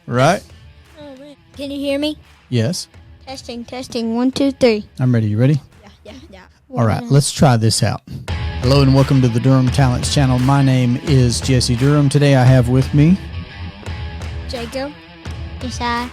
Right? Oh, man. Can you hear me? Yes. Testing. 1, 2, 3. I'm ready. You ready? Yeah. All right, let's try this out. Hello and welcome to the Durham Talents channel. My name is Jesse Durham. Today I have with me Jacob. Isai.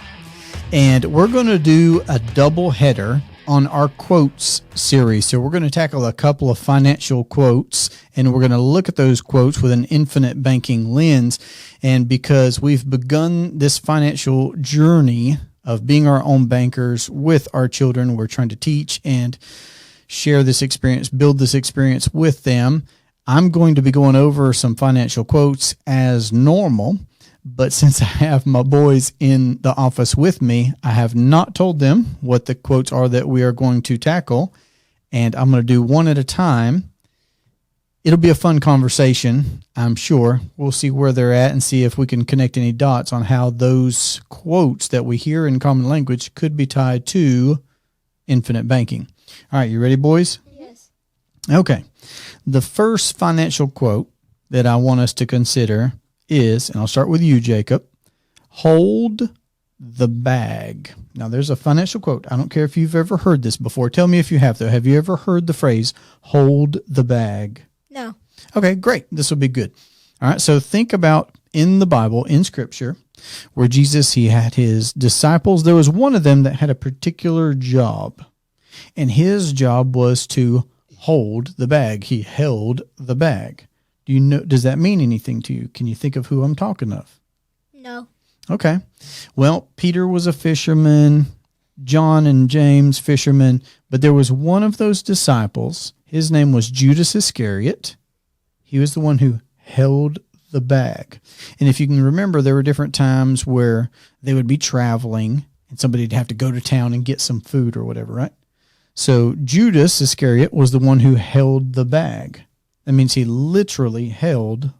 and we're going to do a double header on our quotes series. So we're going to tackle a couple of financial quotes and we're going to look at those quotes with an infinite banking lens. And because we've begun this financial journey of being our own bankers with our children, we're trying to teach and share this experience, build this experience with them. I'm going to be going over some financial quotes as normal. But since I have my boys in the office with me, I have not told them what the quotes are that we are going to tackle, and I'm going to do one at a time. It'll be a fun conversation, I'm sure. We'll see where they're at and see if we can connect any dots on how those quotes that we hear in common language could be tied to infinite banking. All right, you ready, boys? Yes. Okay. The first financial quote that I want us to consider is, and I'll start with you, Jacob, hold the bag. Now, there's a financial quote. I don't care if you've ever heard this before. Tell me if you have, though. Have you ever heard the phrase, hold the bag? No. Okay, great. This will be good. All right, so think about in the Bible, in Scripture, where Jesus, he had his disciples. There was one of them that had a particular job, and his job was to hold the bag. He held the bag. Do you know? Does that mean anything to you? Can you think of who I'm talking of? No. Okay. Well, Peter was a fisherman, John and James fishermen, but there was one of those disciples. His name was Judas Iscariot. He was the one who held the bag. And if you can remember, there were different times where they would be traveling and somebody'd have to go to town and get some food or whatever, right? So Judas Iscariot was the one who held the bag. That means he literally held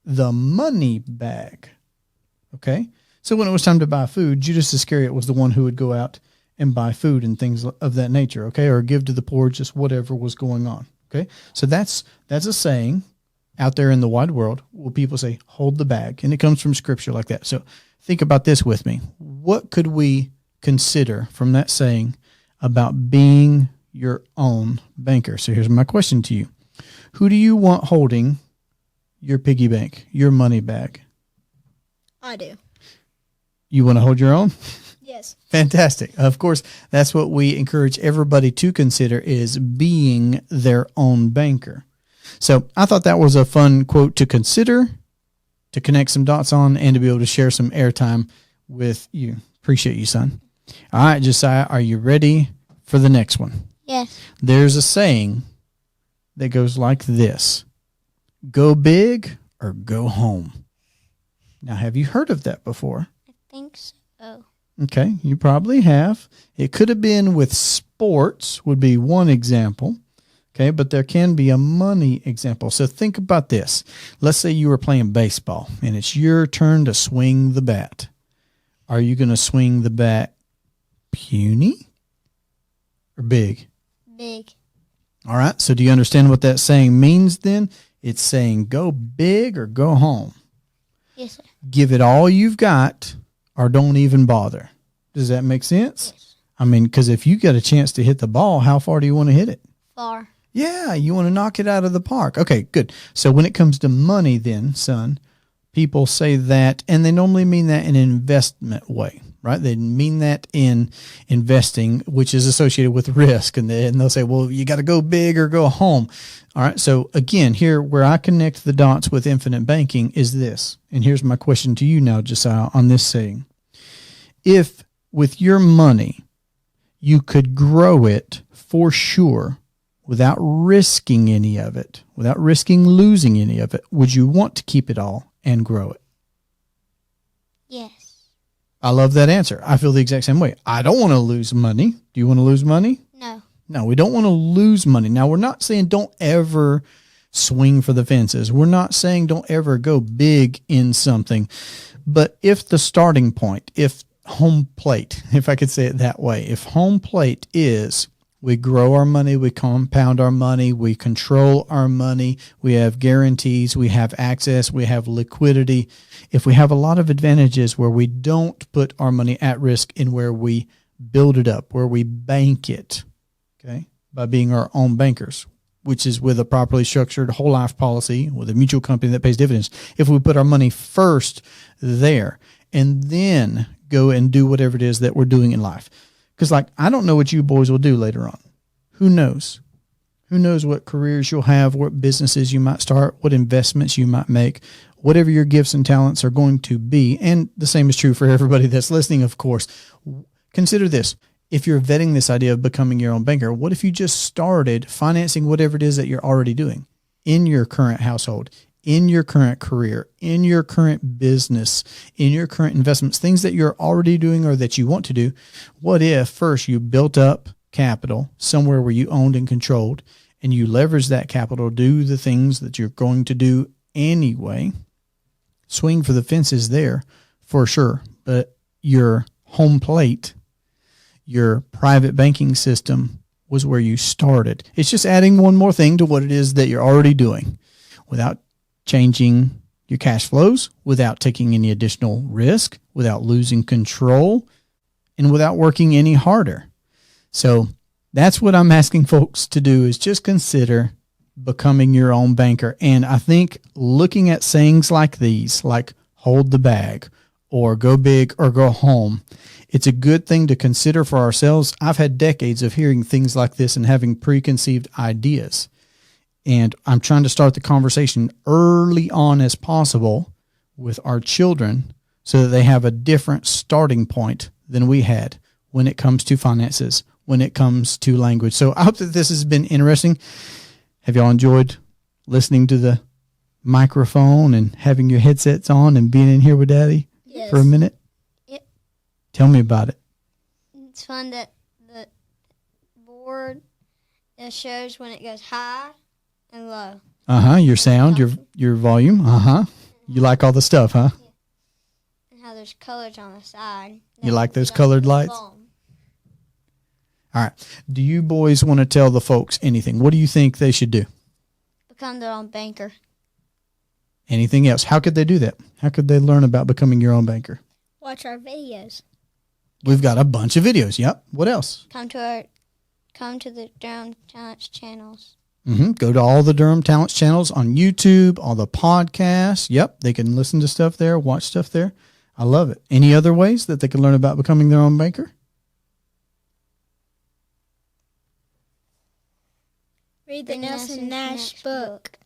the money bag. Okay? So when it was time to buy food, Judas Iscariot was the one who would go out and buy food and things of that nature, okay? Or give to the poor, just whatever was going on, okay? So that's a saying out there in the wide world where people say, hold the bag, and it comes from Scripture like that. So think about this with me. What could we consider from that saying about being your own banker? So here's my question to you. Who do you want holding your piggy bank, your money bag? I do. You want to hold your own? Yes. Fantastic. Of course, that's what we encourage everybody to consider is being their own banker. So I thought that was a fun quote to consider, to connect some dots on, and to be able to share some airtime with you. Appreciate you, son. All right, Josiah, are you ready for the next one? Yes. There's a saying that goes like this: go big or go home. Now, have you heard of that before? I think so. Okay, you probably have. It could have been with sports, would be one example. Okay, but there can be a money example. So think about this. Let's say you were playing baseball and it's your turn to swing the bat. Are you going to swing the bat puny or big? Big. All right, so do you understand what that saying means then? It's saying go big or go home. Yes, sir. Give it all you've got or don't even bother. Does that make sense? Yes. I mean, because if you get a chance to hit the ball, how far do you want to hit it? Far. Yeah, you want to knock it out of the park. Okay, good. So when it comes to money then, son, people say that, and they normally mean that in an investment way, right? They mean that in investing, which is associated with risk. And they'll say, well, you got to go big or go home. All right. So again, here where I connect the dots with infinite banking is this. And here's my question to you now, Josiah, on this saying. If with your money, you could grow it for sure without risking any of it, without risking losing any of it, would you want to keep it all and grow it? Yes. I love that answer. I feel the exact same way. I don't want to lose money. Do you want to lose money? No. No, we don't want to lose money. Now, we're not saying don't ever swing for the fences. We're not saying don't ever go big in something. But if the starting point, if home plate, if I could say it that way, if home plate is We grow our money, we compound our money, we control our money, we have guarantees, we have access, we have liquidity. If we have a lot of advantages where we don't put our money at risk in where we build it up, where we bank it, okay, by being our own bankers, which is with a properly structured whole life policy with a mutual company that pays dividends. If we put our money first there and then go and do whatever it is that we're doing in life. Because, like, I don't know what you boys will do later on. Who knows? Who knows what careers you'll have, what businesses you might start, what investments you might make, whatever your gifts and talents are going to be. And the same is true for everybody that's listening, of course. Consider this. If you're vetting this idea of becoming your own banker, what if you just started financing whatever it is that you're already doing in your current household, in your current career, in your current business, in your current investments, things that you're already doing or that you want to do? What if first you built up capital somewhere where you owned and controlled, and you leverage that capital to do the things that you're going to do anyway? Swing for the fences there for sure, but your home plate, your private banking system was where you started. It's just adding one more thing to what it is that you're already doing without changing your cash flows, without taking any additional risk, without losing control, and without working any harder. So that's what I'm asking folks to do, is just consider becoming your own banker. And I think looking at sayings like these, like hold the bag or go big or go home, it's a good thing to consider for ourselves. I've had decades of hearing things like this and having preconceived ideas. And I'm trying to start the conversation early on as possible with our children so that they have a different starting point than we had when it comes to finances, when it comes to language. So I hope that this has been interesting. Have y'all enjoyed listening to the microphone and having your headsets on and being in here with Daddy for a minute? Yep. Tell me about it. It's fun that the board shows when it goes high and low. Your sound, your volume. You like all the stuff, huh? Yeah. And how there's colors on the side. You like those colored lights? All right. Do you boys want to tell the folks anything? What do you think they should do? Become their own banker. Anything else? How could they do that? How could they learn about becoming your own banker? Watch our videos. We've got a bunch of videos. Yep. What else? Come to the Durham Talents channels. Go to all the Durham Talents channels on YouTube, all the podcasts. Yep. They can listen to stuff there, watch stuff there. I love it. Any other ways that they can learn about becoming their own banker? Read the Nelson Nash book.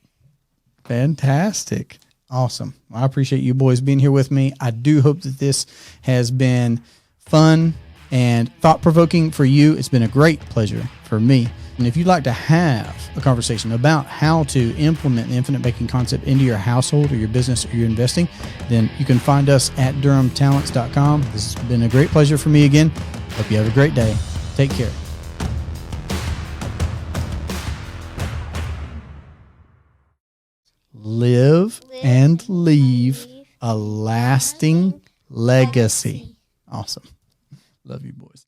Fantastic. Awesome. Well, I appreciate you boys being here with me. I do hope that this has been fun and thought-provoking for you. It's been a great pleasure for me. And if you'd like to have a conversation about how to implement the infinite banking concept into your household or your business or your investing, then you can find us at durhamtalents.com. This has been a great pleasure for me again. Hope you have a great day. Take care. Live and leave a lasting legacy. Awesome. Love you, boys.